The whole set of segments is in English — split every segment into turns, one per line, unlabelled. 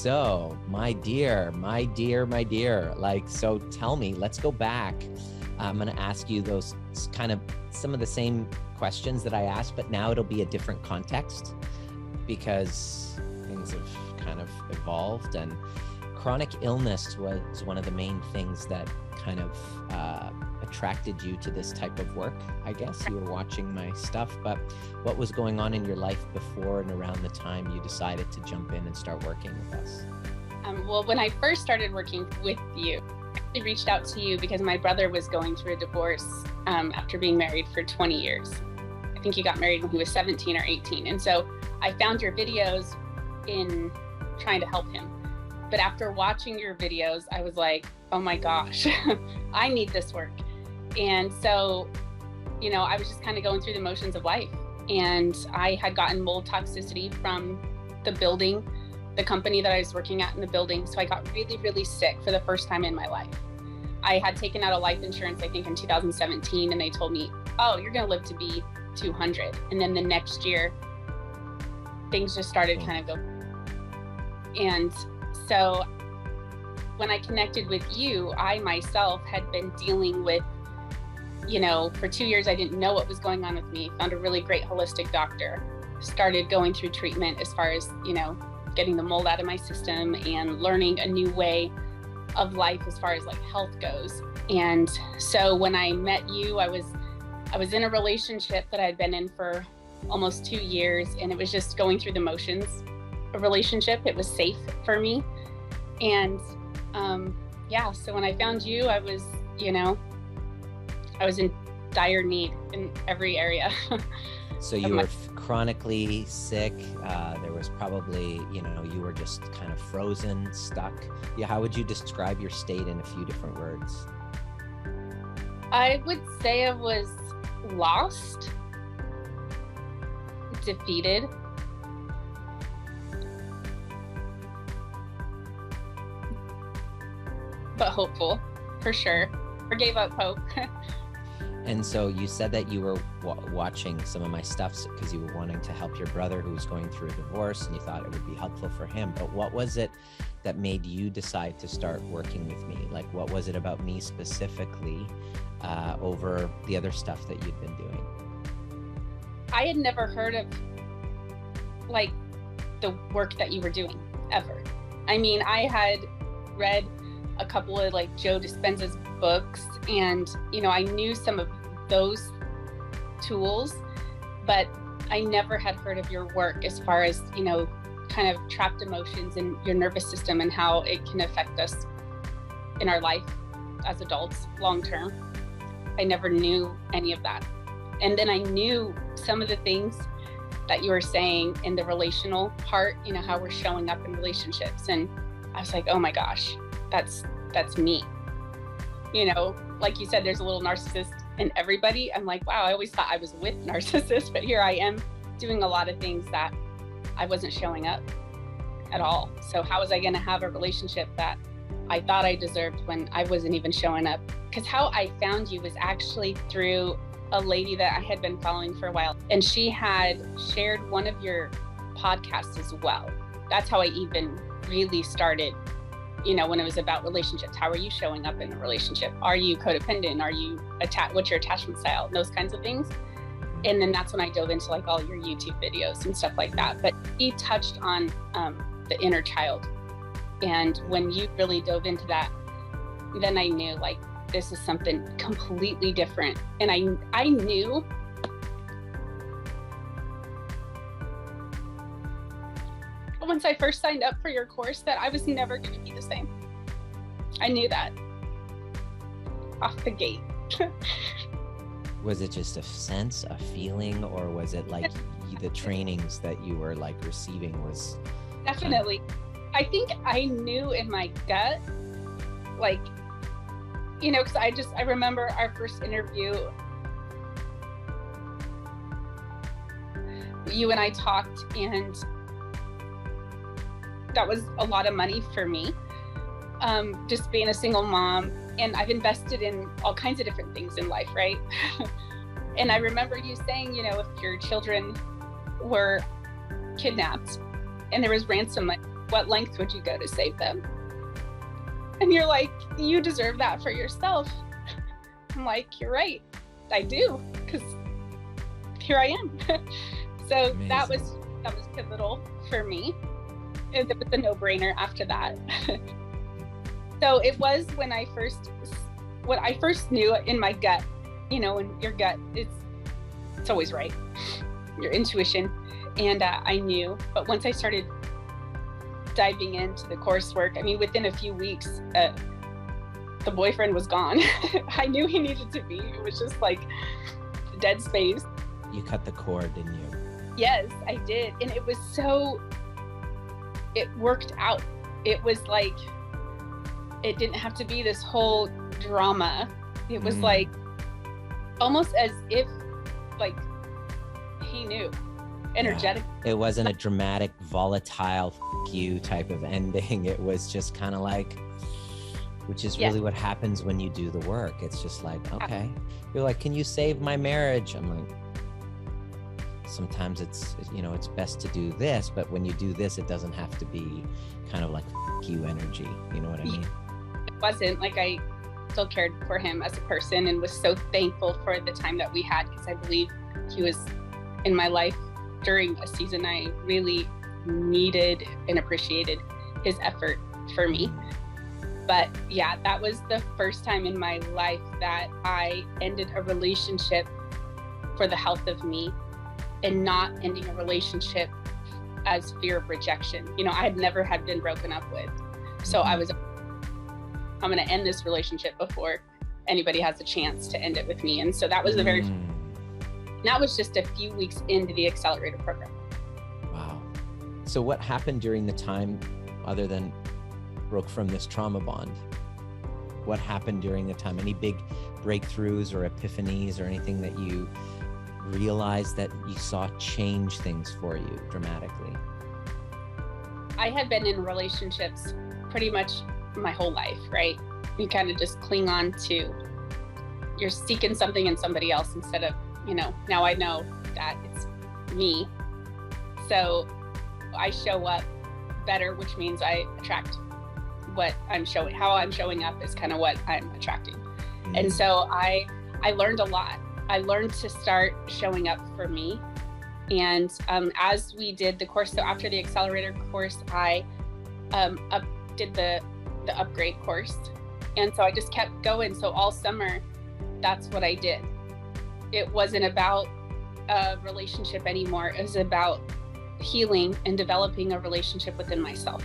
So my dear, like, so tell me, let's go back. I'm going to ask you those kind of some of the same questions that I asked, but now it'll be a different context because things have kind of evolved, and chronic illness was one of the main things that kind of attracted you to this type of work. I guess you were watching my stuff, but what was going on in your life before and around the time you decided to jump in and start working with us?
Well, when I first started working with you, I reached out to you because my brother was going through a divorce after being married for 20 years. I think he got married when he was 17 or 18. And so I found your videos in trying to help him. But after watching your videos, I was like, oh my gosh, I need this work. And so, I was just kind of going through the motions of life. And I had gotten mold toxicity from the building, the company that I was working at in the building. So I got really, really sick for the first time in my life. I had taken out a life insurance, I think in 2017, and they told me, oh, you're going to live to be 200. And then the next year, things just started kind of going. And so when I connected with you, I myself had been dealing with, for 2 years, I didn't know what was going on with me. Found a really great holistic doctor, started going through treatment as far as, getting the mold out of my system and learning a new way of life as far as like health goes. And so when I met you, I was in a relationship that I'd been in for almost 2 years, and it was just going through the motions. A relationship, it was safe for me. And so when I found you, I was in dire need in every area.
So you were chronically sick. There was probably, you were just kind of frozen, stuck. Yeah, how would you describe your state in a few different words?
I would say I was lost, defeated, but hopeful, for sure. Or gave up hope.
And so you said that you were watching some of my stuff because you were wanting to help your brother who was going through a divorce, and you thought it would be helpful for him. But what was it that made you decide to start working with me? Like, what was it about me specifically over the other stuff that you'd been doing?
I had never heard of like the work that you were doing ever. I mean, I had read a couple of like Joe Dispenza's books, and I knew some of those tools, but I never had heard of your work as far as kind of trapped emotions in your nervous system and how it can affect us in our life as adults long term. I never knew any of that. And then I knew some of the things that you were saying in the relational part, how we're showing up in relationships, and I was like, oh my gosh, that's me. Like you said, there's a little narcissist in everybody. I'm like, wow, I always thought I was with narcissists, but here I am doing a lot of things that I wasn't showing up at all. So how was I going to have a relationship that I thought I deserved when I wasn't even showing up? Because how I found you was actually through a lady that I had been following for a while, and she had shared one of your podcasts as well. That's how I even really started, when it was about relationships. How are you showing up in a relationship? Are you codependent? Are you what's your attachment style? And those kinds of things. And then that's when I dove into like all your YouTube videos and stuff like that. But he touched on the inner child. And when you really dove into that, then I knew like, this is something completely different. And I knew once I first signed up for your course that I was never going to be the same. I knew that off the gate.
Was it just a sense, a feeling, or was it like the trainings that you were like receiving was?
Definitely. I think I knew in my gut, like, because I remember our first interview, you and I talked, and that was a lot of money for me, just being a single mom. And I've invested in all kinds of different things in life, right? And I remember you saying, if your children were kidnapped and there was ransom money, what length would you go to save them? And you're like, you deserve that for yourself. I'm like, you're right. I do, because here I am. So
Amazing.
that was pivotal for me. It was a no-brainer after that. So it was when I first knew in my gut, you know, in your gut, it's always right, your intuition. And I knew, but once I started diving into the coursework, I mean, within a few weeks, the boyfriend was gone. I knew he needed to be. It was just like dead space.
You cut the cord, didn't you?
Yes, I did. And it was it worked out. It was like, it didn't have to be this whole drama. It was like, almost as if like he knew, energetic.
Yeah. It wasn't a dramatic, volatile you type of ending. It was just kind of like, which is really what happens when you do the work. It's just like, okay, you're like, can you save my marriage? I'm like, sometimes it's, you know, it's best to do this, but when you do this, it doesn't have to be kind of like you energy. You know what I mean?
It wasn't like, I still cared for him as a person and was so thankful for the time that we had, because I believe he was in my life during a season I really needed and appreciated his effort for me. But yeah, that was the first time in my life that I ended a relationship for the health of me, and not ending a relationship as fear of rejection. You know, I had never had been broken up with. So I'm going to end this relationship before anybody has a chance to end it with me. And so that was that was just a few weeks into the accelerator program.
Wow. So what happened during the time, other than broke from this trauma bond? What happened during the time? Any big breakthroughs or epiphanies or anything that you realized that you saw change things for you dramatically?
I had been in relationships pretty much my whole life, right? You kind of just cling on to, you're seeking something in somebody else instead of, you know, now I know that it's me. So I show up better, which means I attract what I'm showing. How I'm showing up is kind of what I'm attracting. And so I learned a lot. I learned to start showing up for me. And as we did the course, so after the accelerator course, I did the upgrade course. And so I just kept going. So all summer, that's what I did. It wasn't about a relationship anymore. It was about healing and developing a relationship within myself.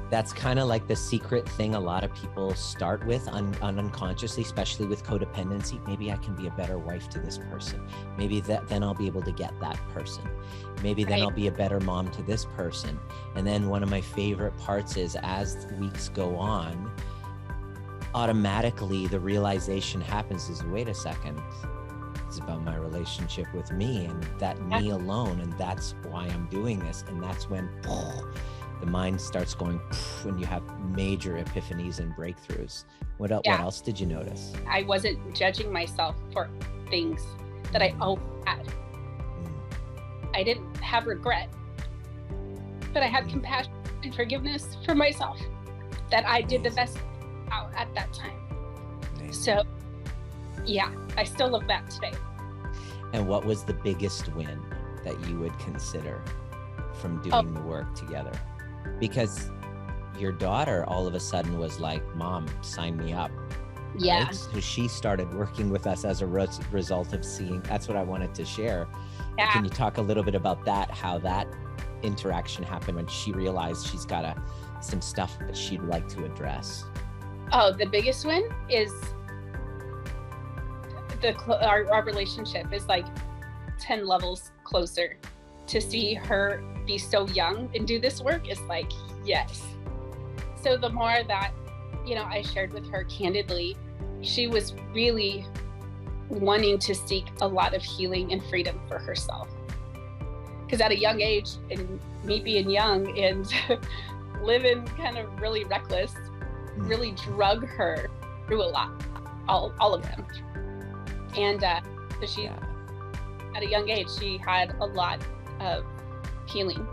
That's kind of like the secret thing a lot of people start with unconsciously, especially with codependency. Maybe I can be a better wife to this person. Maybe then I'll be able to get that person. Maybe then I'll be a better mom to this person. And then one of my favorite parts is, as weeks go on, automatically the realization happens is, wait a second, it's about my relationship with me and that me alone. And that's why I'm doing this. And that's when the mind starts going, when you have major epiphanies and breakthroughs. What else did you notice? I
wasn't judging myself for things that I always had. I didn't have regret, but I had compassion and forgiveness for myself, that I did the best out at that time. So yeah, I still love that today.
And what was the biggest win that you would consider from doing the work together? Because your daughter all of a sudden was like, Mom, sign me up.
Yeah.
Right? So she started working with us as a result of seeing, that's what I wanted to share. Yeah. Can you talk a little bit about that, how that interaction happened when she realized she's got some stuff that she'd like to address?
Oh, the biggest win is our relationship is like 10 levels closer. To see her be so young and do this work is like, yes. So the more that, you know, I shared with her candidly, she was really wanting to seek a lot of healing and freedom for herself. Because at a young age, and me being young and living kind of really reckless, really drug her through a lot, all of them. And so she, at a young age, she had a lot of healing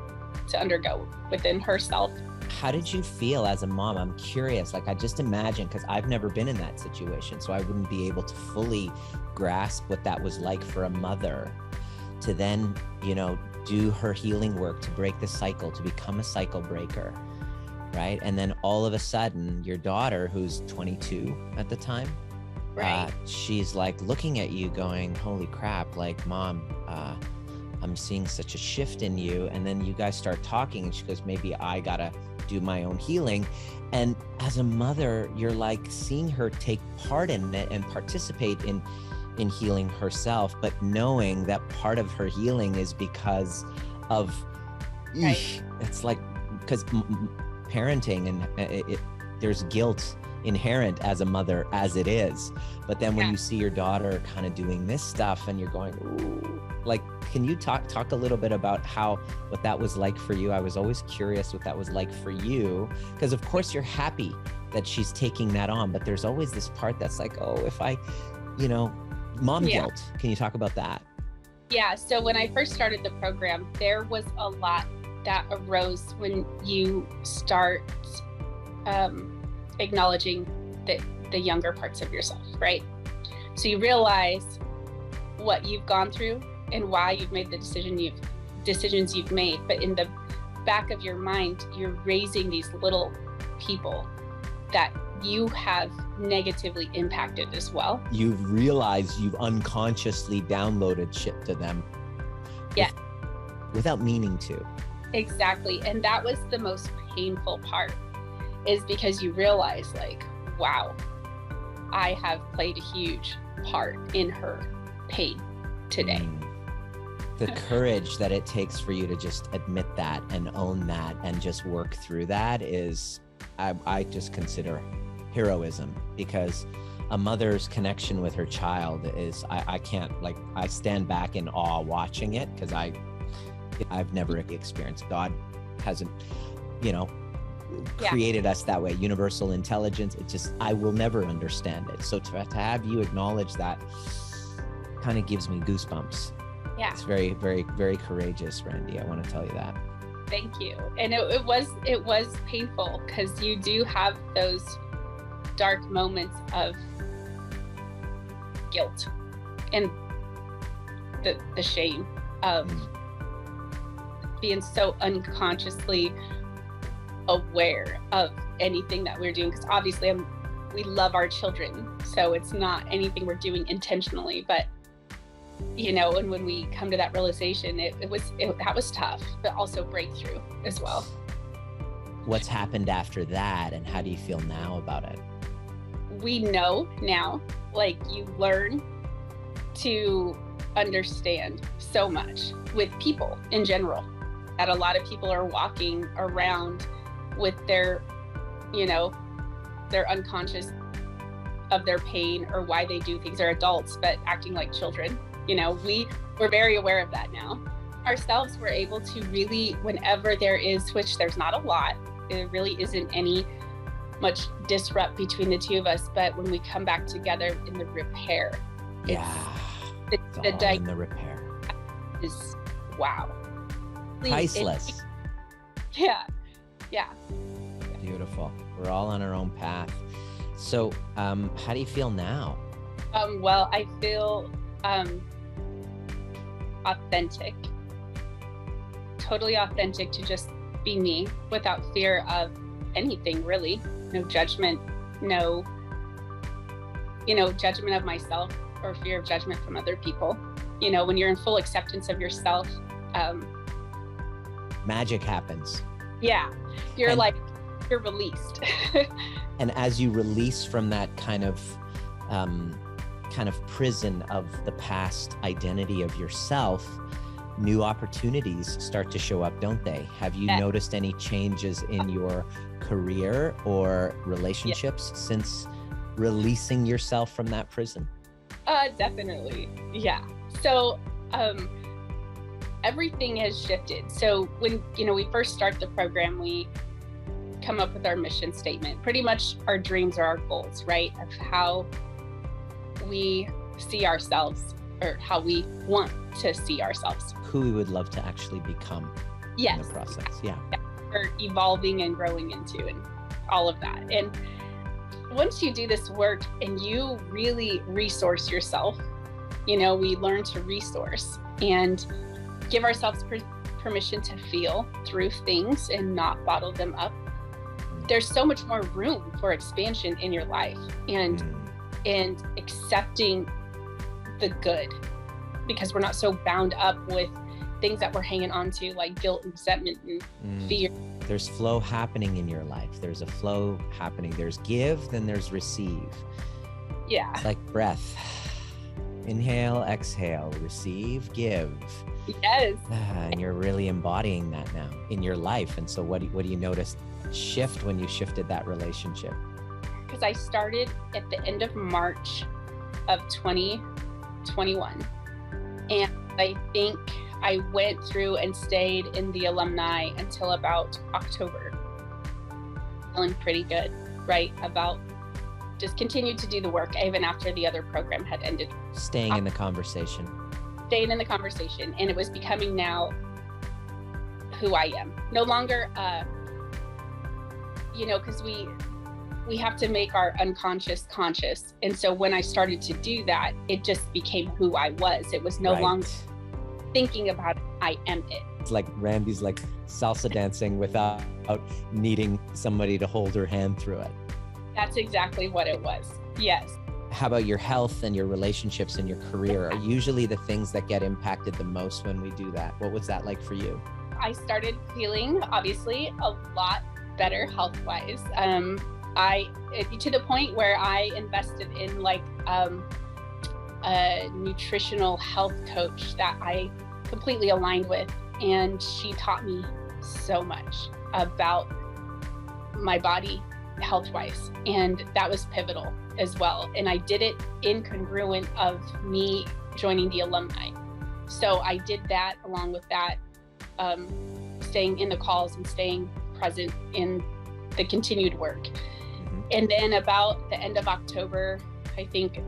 to undergo within herself
how did you feel as a mom? I'm curious. Like, I just imagine, because I've never been in that situation, so I wouldn't be able to fully grasp what that was like for a mother to then, you know, do her healing work, to break the cycle, to become a cycle breaker, right? And then all of a sudden, your daughter, who's 22 at the time,
Right.
She's like looking at you going, holy crap, like, Mom, I'm seeing such a shift in you. And then you guys start talking and she goes, maybe I gotta do my own healing. And as a mother, you're like seeing her take part in it and participate in healing herself, but knowing that part of her healing is because of,
Right.
it's like, because parenting and there's guilt inherent as a mother as it is. But then when you see your daughter kind of doing this stuff and you're going, ooh, like, can you talk a little bit about what that was like for you? I was always curious what that was like for you, because of course you're happy that she's taking that on, but there's always this part that's like, oh, if I, you know, mom guilt. Can you talk about that?
Yeah. So when I first started the program, there was a lot that arose when you start acknowledging the younger parts of yourself, right? So you realize what you've gone through and why you've made the decisions you've made. But in the back of your mind, you're raising these little people that you have negatively impacted as well.
You've realized you've unconsciously downloaded shit to them.
Yeah.
Without meaning to.
Exactly. And that was the most painful part, is because you realize, like, wow, I have played a huge part in her pain today.
The courage that it takes for you to just admit that and own that and just work through that is, I just consider heroism, because a mother's connection with her child is, I can't, like, I stand back in awe watching it, because I've never experienced. God hasn't, you know, created us that way. Universal intelligence. It just, I will never understand it. So to have you acknowledge that kind of gives me goosebumps.
Yeah.
It's very, very, very courageous, Randy. I want to tell you that.
Thank you. And it was painful, because you do have those dark moments of guilt and the shame of being so unconsciously aware of anything that we're doing, because obviously we love our children, so it's not anything we're doing intentionally. But you know, and when we come to that realization, that was tough, but also breakthrough as well.
What's happened after that, and how do you feel now about it?
We know now, like, you learn to understand so much with people in general, that a lot of people are walking around with their, you know, their unconscious of their pain or why they do things. They're adults, but acting like children. You know, we're very aware of that now. Ourselves, we're able to really, whenever there is, which there's not a lot, there really isn't any much disrupt between the two of us, but when we come back together in the repair,
it's all in the repair
is, wow.
Priceless.
Yeah.
Beautiful. We're all on our own path. So how do you feel now?
Well, I feel authentic, totally authentic, to just be me without fear of anything, really. No judgment, no, you know, judgment of myself or fear of judgment from other people. You know, when you're in full acceptance of yourself,
magic happens.
Yeah, you're released.
And as you release from that kind of prison of the past identity of yourself, new opportunities start to show up, don't they? Have you noticed any changes in your career or relationships since releasing yourself from that prison?
Definitely. Yeah. So everything has shifted. So when, you know, we first start the program, we come up with our mission statement. Pretty much our dreams are our goals, right? Of how we see ourselves, or how we want to see ourselves.
Who we would love to actually become in the process. Yeah.
we're evolving and growing into, and all of that. And once you do this work and you really resource yourself, we learn to resource and give ourselves permission to feel through things and not bottle them up. There's so much more room for expansion in your life and accepting the good, because we're not so bound up with things that we're hanging on to, like guilt and resentment and fear.
There's flow happening in your life. There's a flow happening. There's give, then there's receive.
Yeah.
It's like breath. Inhale, exhale, receive, give.
Yes.
And you're really embodying that now in your life. And so what do you notice shift when you shifted that relationship?
Because I started at the end of March of 2021. And I think I went through and stayed in the alumni until about October. Feeling pretty good, right? About just continued to do the work even after the other program had ended.
Staying in the conversation.
Staying in the conversation. And it was becoming now who I am. No longer, because we have to make our unconscious conscious. And so when I started to do that, it just became who I was. It was no longer thinking about it. I am it.
It's like Randy's like salsa dancing without needing somebody to hold her hand through it.
That's exactly what it was. Yes.
How about your health and your relationships and your career are usually the things that get impacted the most when we do that? What was that like for you?
I started feeling obviously a lot better health-wise. To the point where I invested in like a nutritional health coach that I completely aligned with. And she taught me so much about my body health-wise. And that was pivotal as well. And I did it incongruent of me joining the alumni. So I did that along with that, staying in the calls and staying present in the continued work. And then about the end of October, I think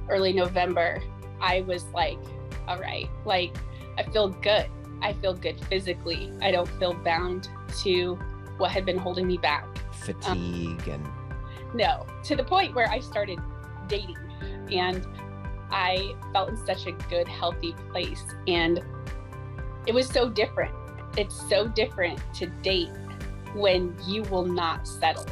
early November, I was like, all right, like I feel good. I feel good physically. I don't feel bound to what had been holding me back.
Fatigue and...
No, to the point where I started dating and I felt in such a good, healthy place. And it was so different. It's so different to date when you will not settle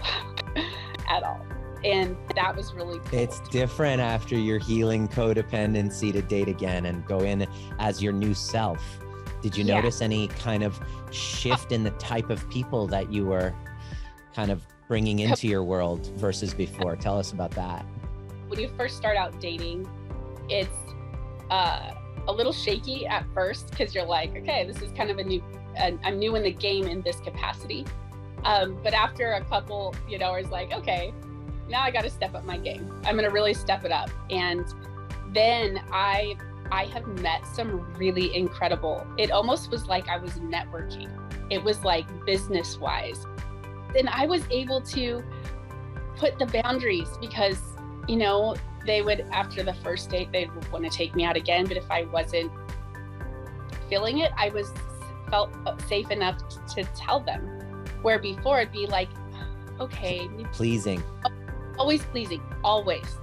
at all. And that was really cool.
It's different after your healing codependency to date again and go in as your new self. Did you notice any kind of shift in the type of people that you were kind of bringing into your world versus before? Tell us about that.
When you first start out dating, it's a little shaky at first because you're like, okay, this is kind of I'm new in the game in this capacity. But after a couple, it's like, okay, now I got to step up my game. I'm going to really step it up. And then I have met some really incredible, it almost was like I was networking. It was like business wise. Then I was able to put the boundaries because, they would, after the first date, they'd want to take me out again. But if I wasn't feeling it, I felt safe enough to tell them. Where before it'd be like, okay.
Pleasing.
Always pleasing, always.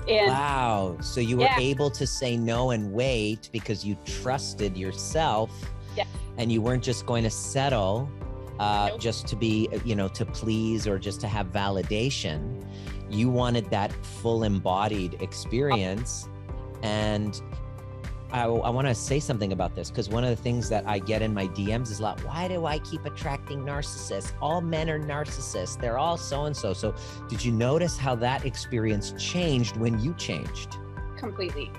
And
wow. So you were able to say no and wait because you trusted yourself.
Yes.
And you weren't just going to settle
Nope.
just to be, to please or just to have validation. You wanted that full embodied experience. And I want to say something about this because one of the things that I get in my DMs is a lot, why do I keep attracting narcissists? All men are narcissists. They're all so-and-so. So did you notice how that experience changed when you changed?
Completely.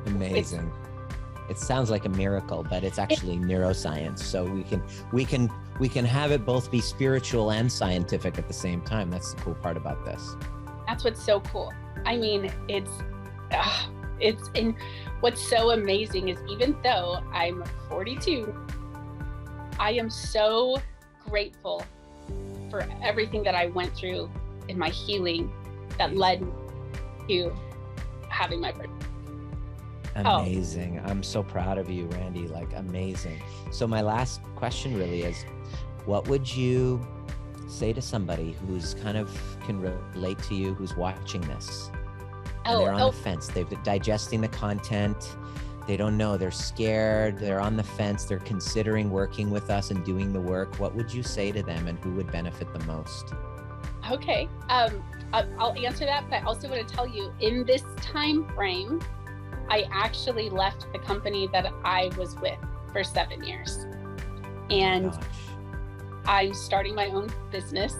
Amazing. It sounds like a miracle, but it's actually neuroscience. So we can have it both be spiritual and scientific at the same time. That's the cool part about this.
That's what's so cool. I mean, it's in what's so amazing is even though I'm 42, I am so grateful for everything that I went through in my healing that led to having my birthday.
Amazing. I'm so proud of you, Randy. Like, amazing. So my last question really is, what would you say to somebody who's kind of can relate to you, who's watching this? And they're on the fence. They've been digesting the content. They don't know. They're scared. They're on the fence. They're considering working with us and doing the work. What would you say to them, and who would benefit the most?
Okay. I'll answer that, but I also want to tell you, in this time frame, I actually left the company that I was with for 7 years. And I'm starting my own business,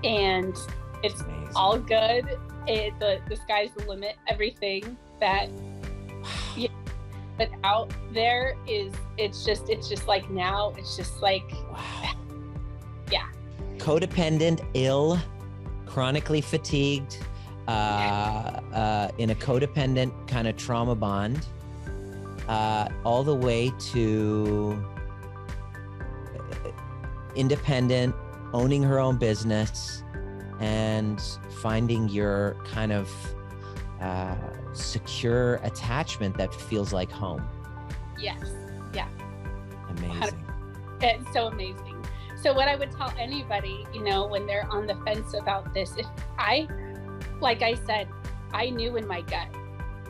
and it's amazing. All good. The sky's the limit. Everything that you put out there it's just like now, it's just like, wow. Yeah.
Codependent, ill, chronically fatigued, in a codependent kind of trauma bond, all the way to independent, owning her own business, and finding your kind of secure attachment that feels like home.
Yes. Yeah.
Amazing.
It's so amazing. So what I would tell anybody, when they're on the fence about this, like I said, I knew in my gut,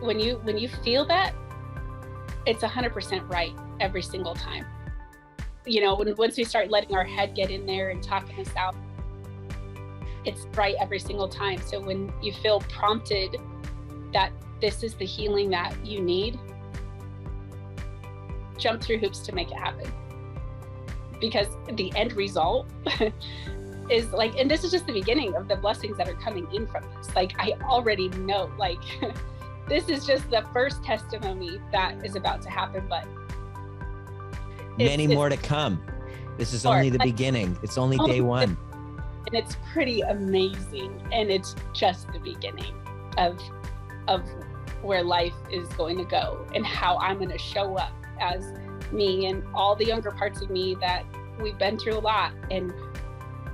when you feel that, it's 100% right every single time. Once we start letting our head get in there and talking us out, it's right every single time. So when you feel prompted that this is the healing that you need, jump through hoops to make it happen. Because the end result is like, and this is just the beginning of the blessings that are coming in from this. Like, I already know, like, this is just the first testimony that is about to happen, but
many more to come. This is only the beginning. It's only day one.
And it's pretty amazing. And it's just the beginning of where life is going to go, and how I'm going to show up as me and all the younger parts of me that we've been through a lot. And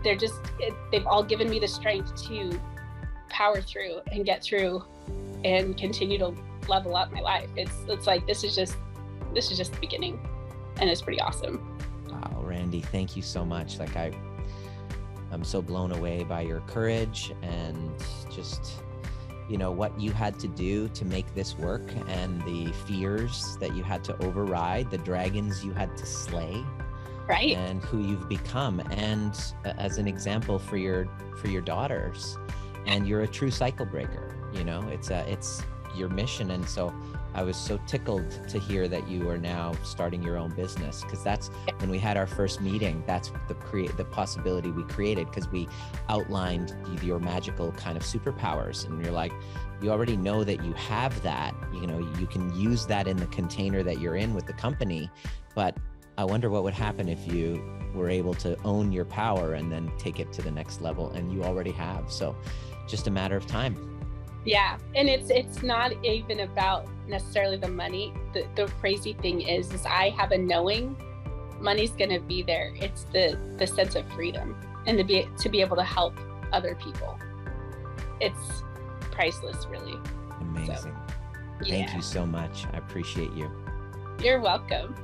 they've all given me the strength to power through and get through and continue to level up my life. It's like, this is just the beginning, and it's pretty awesome.
Wow, Randy, thank you so much. Like, I'm so blown away by your courage and just, what you had to do to make this work, and the fears that you had to override, the dragons you had to slay,
right?
And who you've become, and as an example for your daughters. And you're a true cycle breaker. It's your mission. And so I was so tickled to hear that you are now starting your own business, because that's when we had our first meeting. That's the possibility we created, because we outlined your magical kind of superpowers, and you're like, you already know that you have that. You can use that in the container that you're in with the company, but I wonder what would happen if you were able to own your power and then take it to the next level, and you already have. So just a matter of time.
Yeah. And it's not even about necessarily the money. The crazy thing is I have a knowing money's going to be there. It's the sense of freedom, and to be able to help other people. It's priceless, really.
Amazing. So, Thank you so much. I appreciate you.
You're welcome.